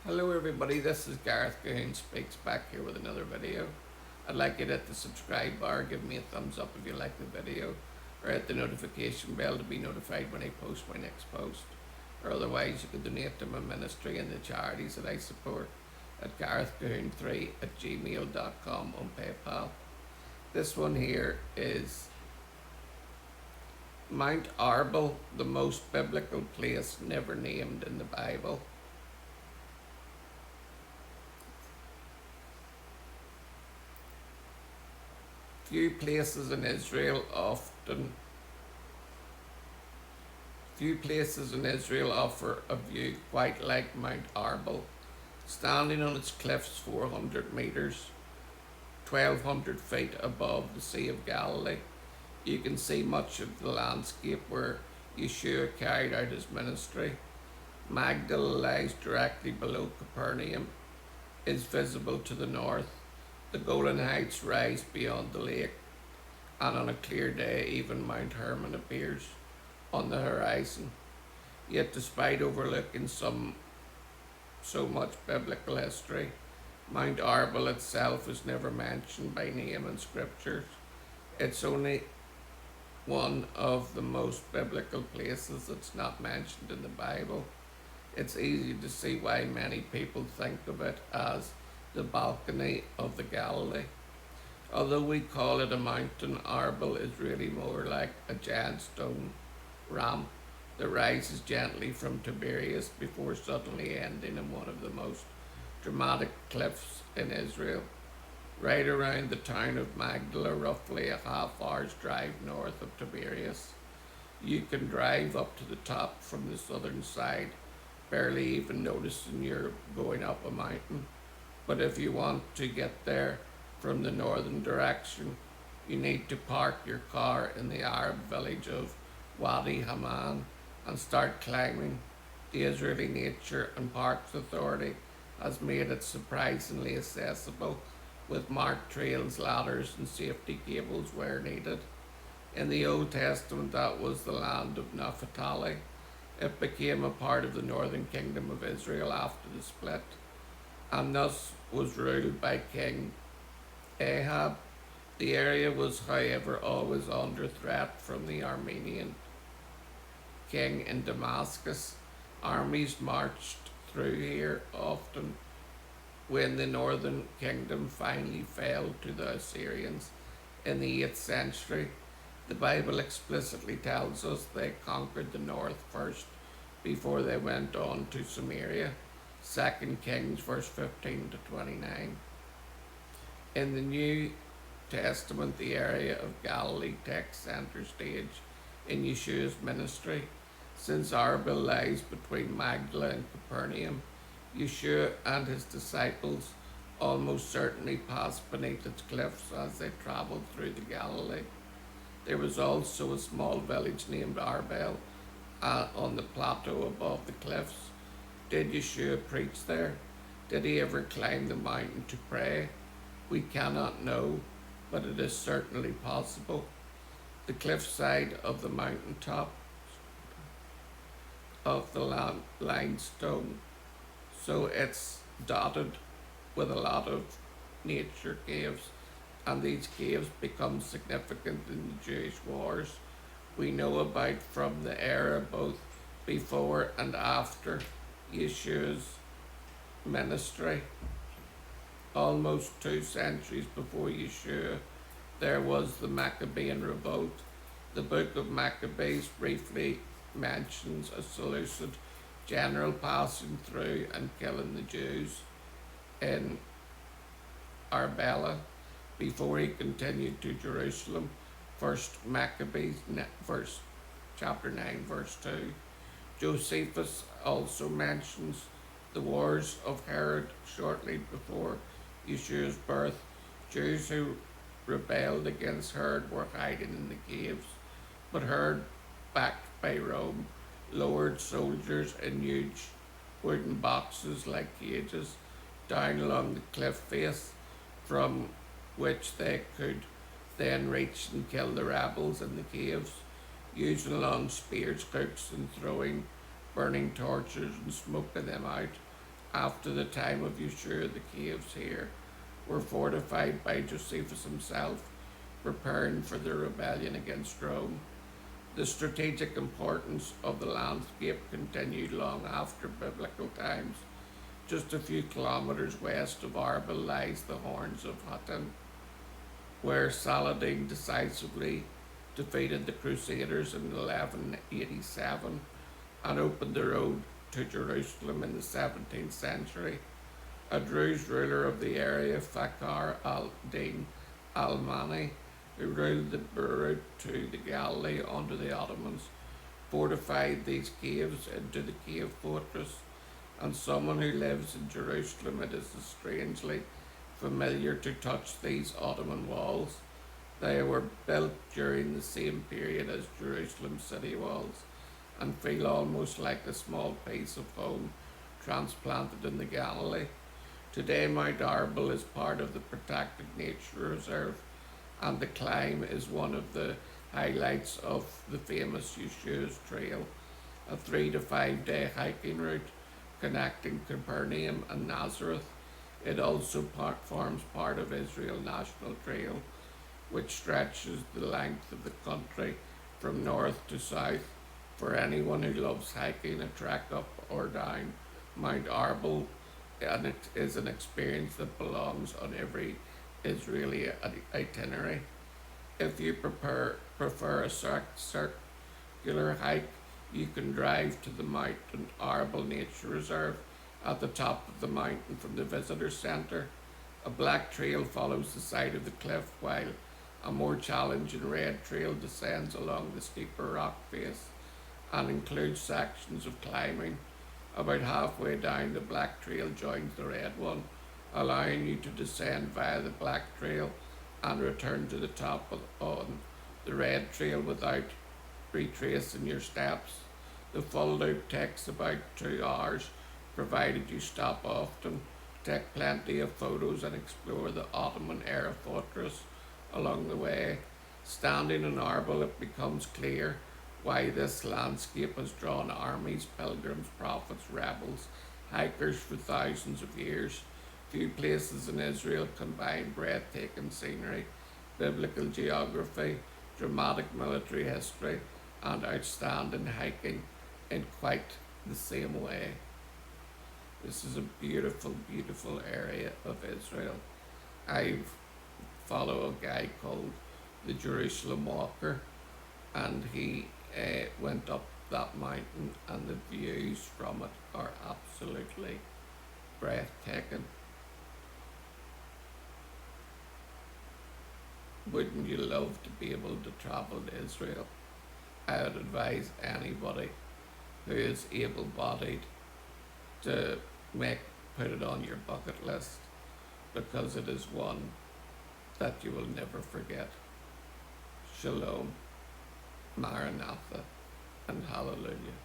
Hello everybody, this is Gareth Cahoon Speaks back here with another video. I'd like you to hit the subscribe bar, give me a thumbs up if you like the video, or hit the notification bell to be notified when I post my next post. Or otherwise you can donate to my ministry and the charities that I support at garethcahoon3@gmail.com on PayPal. This one here is Mount Arbel, the most biblical place never named in the Bible. Few places in Israel offer a view quite like Mount Arbel. Standing on its cliffs 400 metres, 1200 feet above the Sea of Galilee, you can see much of the landscape where Yeshua carried out his ministry. Magdala lies directly below Capernaum, is visible to the north. The Golan Heights rise beyond the lake, and on a clear day even Mount Hermon appears on the horizon. Yet despite overlooking so much biblical history, Mount Arbel itself is never mentioned by name in scriptures. It's only one of the most biblical places that's not mentioned in the Bible. It's easy to see why many people think of it as the balcony of the Galilee. Although we call it a mountain, Arbel is really more like a giant stone ramp that rises gently from Tiberias before suddenly ending in one of the most dramatic cliffs in Israel. Right around the town of Magdala, roughly a half hour's drive north of Tiberias. You can drive up to the top from the southern side, barely even noticing you're going up a mountain. But if you want to get there from the northern direction, you need to park your car in the Arab village of Wadi Haman and start climbing. The Israeli Nature and Parks Authority has made it surprisingly accessible, with marked trails, ladders and safety cables where needed. In the Old Testament, that was the land of Naphtali. It became a part of the northern kingdom of Israel after the split, and thus was ruled by King Ahab. The area was, however, always under threat from the Armenian king in Damascus. Armies marched through here often. When the northern kingdom finally fell to the Assyrians in the 8th century, the Bible explicitly tells us they conquered the north first before they went on to Samaria. 2 Kings verse 15 to 29. In the New Testament, the area of Galilee takes center stage in Yeshua's ministry. Since Arbel lies between Magdala and Capernaum, Yeshua and his disciples almost certainly passed beneath its cliffs as they travelled through the Galilee. There was also a small village named Arbel on the plateau above the cliffs. Did Yeshua preach there? Did he ever climb the mountain to pray? We cannot know, but it is certainly possible. The cliffside of the mountaintop of the limestone, so it's dotted with a lot of nature caves, and these caves become significant in the Jewish wars we know about from the era both before and after Yeshua's ministry. Almost 2 centuries before Yeshua, there was the Maccabean revolt. The book of Maccabees briefly mentions a Seleucid general passing through and killing the Jews in Arbela before he continued to Jerusalem. First Maccabees chapter 9 verse 2. Josephus also mentions the wars of Herod shortly before Yeshua's birth. Jews who rebelled against Herod were hiding in the caves, but Herod, backed by Rome, lowered soldiers in huge wooden boxes like cages down along the cliff face, from which they could then reach and kill the rebels in the caves, using long spears, hooks and throwing burning torches and smoking them out After the time of Yeshua, the caves here were fortified by Josephus himself, preparing for the rebellion against Rome. The strategic importance of the landscape continued long after biblical times. Just a few kilometres west of Arbel lies the Horns of Hattin, where Saladin decisively defeated the Crusaders in 1187 and opened the road to Jerusalem in the 17th century. A Druze ruler of the area, Fakhr al-Din al-Mani, who ruled the route to the Galilee under the Ottomans, fortified these caves into the cave fortress, and someone who lives in Jerusalem, it is strangely familiar to touch these Ottoman walls. They were built during the same period as Jerusalem city walls and feel almost like a small piece of home transplanted in the Galilee. Today Mount Arbel is part of the protected nature reserve, and the climb is one of the highlights of the famous Yeshua's Trail, a 3 to 5 day hiking route connecting Capernaum and Nazareth. It also forms part of Israel National Trail, which stretches the length of the country from north to south. For anyone who loves hiking a trek up or down Mount Arbel, and it is an experience that belongs on every Israeli itinerary. If you prefer a circular hike, you can drive to the Mount Arbel Nature Reserve at the top of the mountain from the visitor centre. A black trail follows the side of the cliff, while a more challenging red trail descends along the steeper rock face and includes sections of climbing. About halfway down, the black trail joins the red one, allowing you to descend via the black trail and return to the top on the red trail without retracing your steps. The full loop takes about 2 hours, provided you stop often, take plenty of photos and explore the Ottoman era fortress along the way. Standing in Arbel, it becomes clear why this landscape has drawn armies, pilgrims, prophets, rebels, hikers for thousands of years. Few places in Israel combine breathtaking scenery, biblical geography, dramatic military history, and outstanding hiking in quite the same way. This is a beautiful, beautiful area of Israel. I follow a guy called the Jerusalem Walker, and he went up that mountain, and the views from it are absolutely breathtaking. Wouldn't you love to be able to travel to Israel? I would advise anybody who is able-bodied to put it on your bucket list, because it is one that you will never forget. Shalom, Maranatha, and Hallelujah.